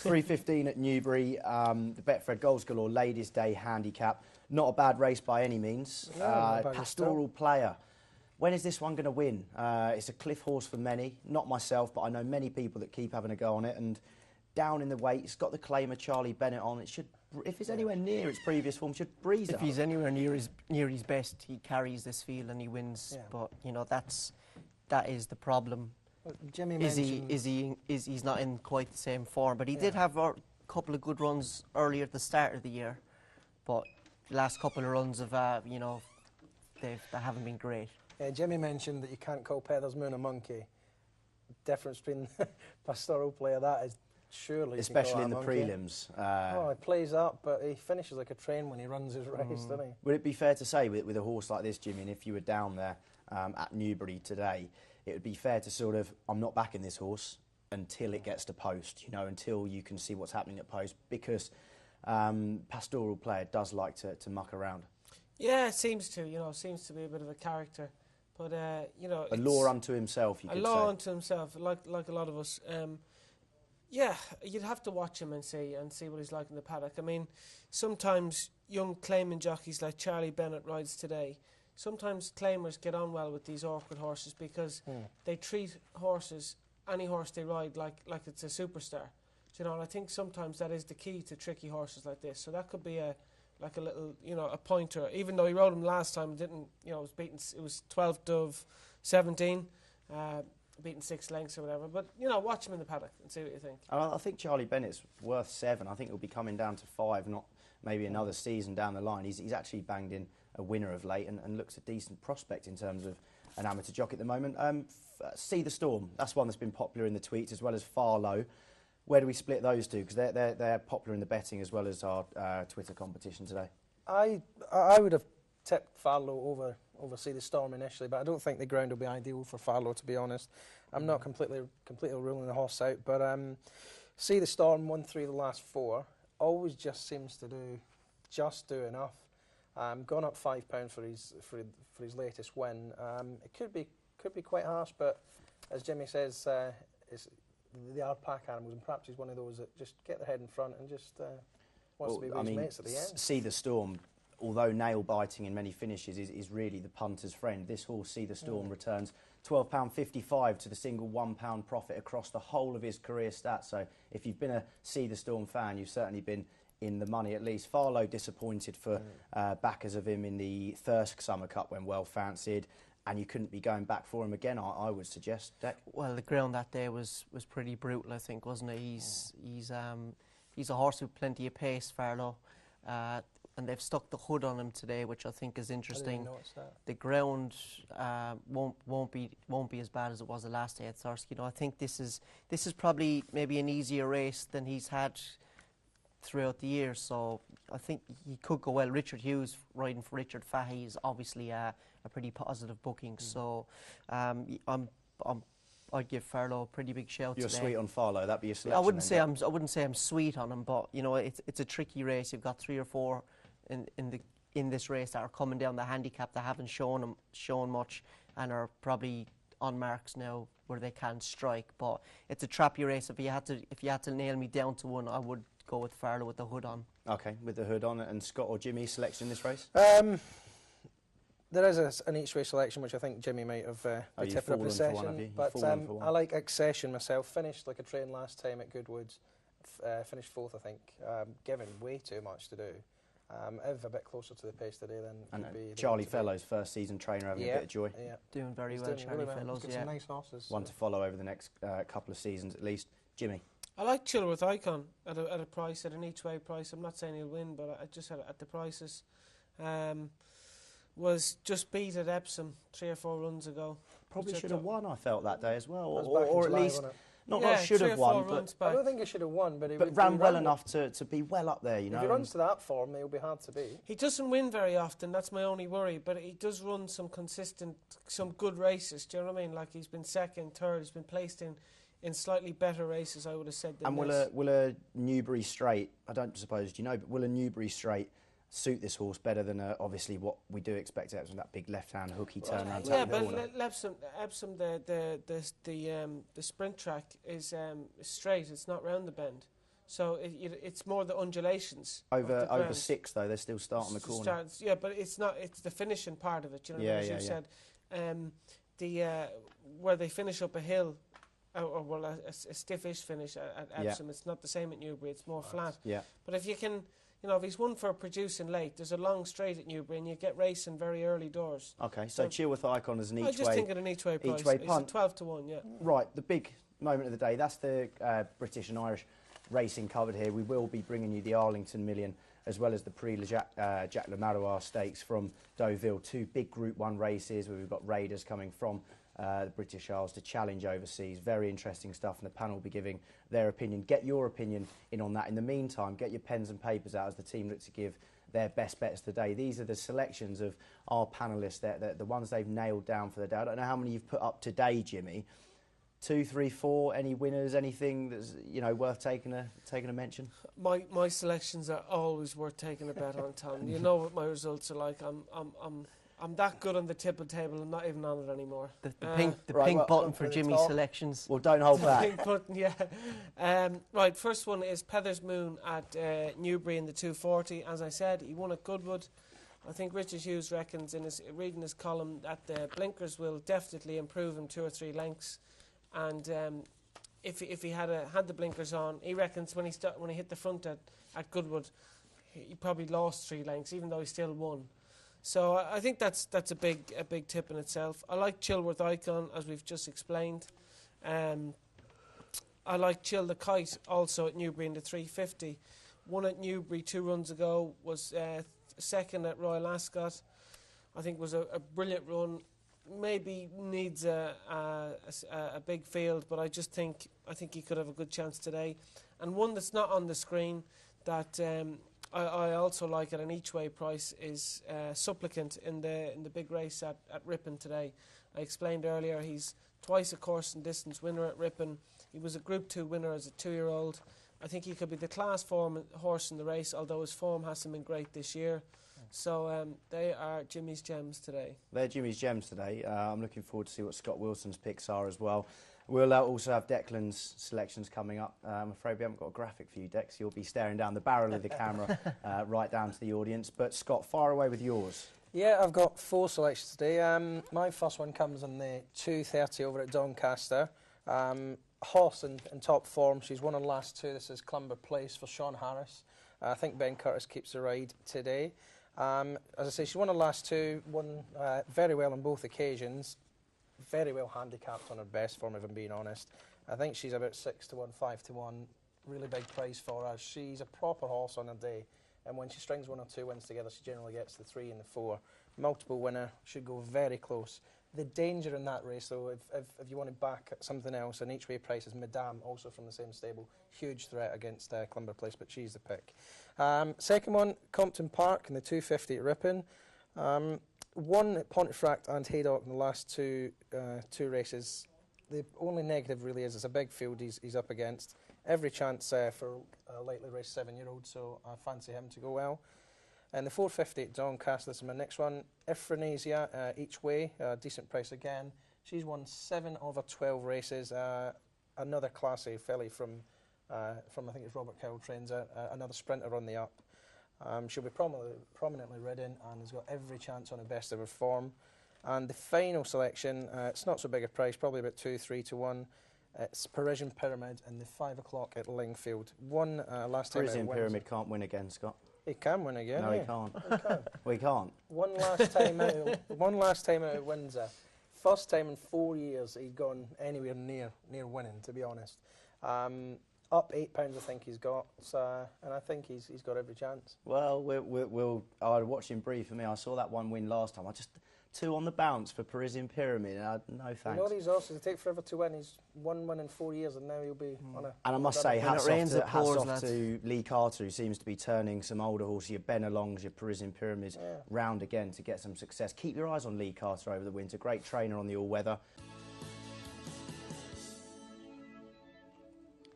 3:15 at Newbury. The Betfred Goals Galore Ladies' Day handicap. Not a bad race by any means. Pastoral Player. When is this one going to win? It's a cliff horse for many. Not myself, but I know many people that keep having a go on it. And down in the weight, it's got the claimer Charlie Bennett on. It should, if it's anywhere near its previous form, should breeze it. If he's anywhere near his best, he carries this field and he wins. Yeah. But you know that is the problem. Well, Jimmy mentioned he's not in quite the same form, but he did have a couple of good runs earlier at the start of the year. But the last couple of runs have they haven't been great. Jimmy mentioned that you can't call Peddler's Moon a monkey. Difference between Pastoral Player, that is surely. Especially in the prelims. He plays up, but he finishes like a train when he runs his race, doesn't he? Would it be fair to say, with a horse like this, Jimmy, and if you were down there at Newbury today, it would be fair to sort of, I'm not backing this horse until it gets to post, you know, until you can see what's happening at post, because Pastoral Player does like to muck around. Yeah, it seems to, seems to be a bit of a character. But, a law unto himself, you could say. A law unto himself, like a lot of us. Yeah, you'd have to watch him and see what he's like in the paddock. I mean, sometimes young claiming jockeys like Charlie Bennett rides today, sometimes claimers get on well with these awkward horses because they treat horses, any horse they ride, like it's a superstar. So, and I think sometimes that is the key to tricky horses like this. So that could be a little, a pointer. Even though he rode him last time, it didn't, it was beaten. It was 12 Dove, 17, beaten 6 lengths or whatever. But watch him in the paddock and see what you think. I think Charlie Bennett's worth 7. I think he'll be coming down to 5, not maybe another season down the line. He's actually banged in a winner of late and looks a decent prospect in terms of an amateur jockey at the moment. See the Storm. That's one that's been popular in the tweets, as well as Farlow. Where do we split those two? Because they're popular in the betting as well as our Twitter competition today. I would have tipped Farlow over See the Storm initially, but I don't think the ground will be ideal for Farlow, to be honest. I'm not completely ruling the horse out, but See the Storm won 3 of the last 4. Always just seems to do enough. Gone up £5 for his latest win. It could be quite harsh, but as Jimmy says, they are pack animals, and perhaps he's one of those that just get their head in front and just wants to be with his mates at the end. See the Storm, although nail-biting in many finishes, is really the punter's friend. This horse, See the Storm, returns £12.55 to the single £1 profit across the whole of his career stats. So if you've been a See the Storm fan, you've certainly been in the money at least. Farlow disappointed for backers of him in the Thirsk Summer Cup when well fancied. And you couldn't be going back for him again, I would suggest, Dec. Well, the ground that day was pretty brutal, I think, wasn't it? He's a horse with plenty of pace, Farlow, and they've stuck the hood on him today, which I think is interesting. I didn't notice that. The ground won't be as bad as it was the last day at Thirsk. I think this is probably maybe an easier race than he's had throughout the year, so I think he could go well. Richard Hughes riding for Richard Fahey is obviously a pretty positive booking, so I'd give Farlow a pretty big shout. You're today. Sweet on Farlow, that'd be a selection. I wouldn't say I'm sweet on him, but it's a tricky race. You've got 3 or 4 in this race that are coming down the handicap that haven't shown much and are probably on marks now where they can strike. But it's a trappy race. If you had to nail me down to one, I would go with Farlow with the hood on. Okay, with the hood on. And Scott or Jimmy, selection in this race? There is an each way selection which I think Jimmy might have tipped up the session, but I like Accession myself. Finished like a train last time at Goodwood, finished 4th I think, given way too much to do. If a bit closer to the pace today, then and Charlie Fellows, first season trainer, having a bit of joy. Yeah, doing very well, Charlie Fellows. He's got some nice horses. One to follow over the next couple of seasons at least. Jimmy. I like Chilworth Icon at a price, at an each way price. I'm not saying he'll win, but I just at the prices. Was just beat at Epsom 3 or 4 runs ago. Probably should have won, I felt, that day as well. Or at least, not should have won, but I don't think he should have won, but ran well enough to be well up there, If he runs to that form, he'll be hard to beat. He doesn't win very often, that's my only worry, but he does run some good races, do you know what I mean? Like he's been 2nd, 3rd, he's been placed in slightly better races, I would have said, than this. And will a Newbury Straight, I don't suppose, but will a Newbury Straight suit this horse better than obviously what we do expect out of that big left-hand hooky turnaround? Yeah, but Epsom, the sprint track is straight. It's not round the bend, So it's more the undulations. Over 6 though, they're still starting the corner. Yeah, but it's not. It's the finishing part of it. You know, as you said, where they finish up a hill, or a stiffish finish at Epsom. It's not the same at Newbury. It's more flat. Yeah. But if you can, if he's one for producing late, there's a long straight at Newbury, and you get racing very early doors. Okay, so Chilworth Icon is an each way. I just think of an each way price. Each way punt. It's a 12 to 1. Yeah. Right, the big moment of the day. That's the British and Irish racing covered here. We will be bringing you the Arlington Million as well as the Prix Jacques Le Marois Stakes from Deauville. 2 big Group 1 races where we've got raiders coming from the British Isles to challenge overseas. Very interesting stuff, and the panel will be giving their opinion. Get your opinion in on that. In the meantime, get your pens and papers out as the team look to give their best bets today. These are the selections of our panellists, the ones they've nailed down for the day. I don't know how many you've put up today, Jimmy. 2, 3, 4. Any winners? Anything that's worth taking a mention? My selections are always worth taking a bet on, Tom. You know what my results are like. I'm that good on the tipple table. I'm not even on it anymore. The pink button for Jimmy's selections. Well, don't hold back. Pink button, yeah. Right, first one is Peather's Moon at Newbury in the 240. As I said, he won at Goodwood. I think Richard Hughes reckons reading his column that the blinkers will definitely improve him 2 or 3 lengths. And if he had the blinkers on, he reckons when he hit the front at Goodwood, he probably lost 3 lengths, even though he still won. So I think that's a big tip in itself. I like Chilworth Icon, as we've just explained. I like Chill the Kite also at Newbury in the 350. Won at Newbury 2 runs ago, was second at Royal Ascot. I think was a brilliant run. Maybe needs a big field, but I think he could have a good chance today. And one that's not on the screen that I also like at an each way price is Supplicant in the big race at Ripon today. I explained earlier he's twice a course and distance winner at Ripon. He was a Group 2 winner as a 2-year-old. I think he could be the class form horse in the race, although his form hasn't been great this year. So they are Jimmy's gems today. They're Jimmy's gems today. I'm looking forward to see what Scott Wilson's picks are as well. We'll also have Declan's selections coming up. I'm afraid we haven't got a graphic for you, Dex. You'll be staring down the barrel of the camera right down to the audience. But Scott, fire away with yours. Yeah, I've got 4 selections today. My first one comes on the 2:30 over at Doncaster. Horse in top form. She's won her last 2. This is Clumber Place for Sean Harris. I think Ben Curtis keeps the ride today. As I say, she won her last 2, won very well on both occasions. Very well handicapped on her best form, if I'm being honest. I think she's about 6 to 1, 5 to 1. Really big price for her. She's a proper horse on her day. And when she strings 1 or 2 wins together, she generally gets the 3 and the 4. Multiple winner, should go very close. The danger in that race, though, if you want to back something else, an each way price is Madame, also from the same stable. Huge threat against Clumber Place, but she's the pick. Second one, Compton Park in the 250 at Ripon. Won at Pontefract and Haydock in the last two races. The only negative really is it's a big field he's up against. Every chance for a lightly raced 7-year-old, so I fancy him to go well. And the 450 at Doncaster, this is my next one. Ephranesia, each way, decent price again. She's won 7 over 12 races. Another classy filly from I think it's Robert Cowell trains another sprinter on the up. She'll be prominently ridden and has got every chance on the best of her form. And the final selection, it's not so big a price, probably about 2, 3 to 1. It's Parisian Pyramid in the 5 o'clock at Lingfield. Won last time. Parisian Pyramid can't win again, Scott. He can win again. No, he can't. We can't. One last time out at Windsor. First time in 4 years he's gone anywhere near winning, to be honest. Up £8, I think he's got, and I think he's got every chance. Well, I'll watch him brief for me. I saw that one win last time. 2 on the bounce for Parisian Pyramid. No thanks. You know these horses, they take forever to win. He's won one in 4 years, and now he'll be on a... And I must say, hats off to Lee Carter, who seems to be turning some older horses, your Benalongs, your Parisian Pyramids, round again to get some success. Keep your eyes on Lee Carter over the winter. Great trainer on the all-weather.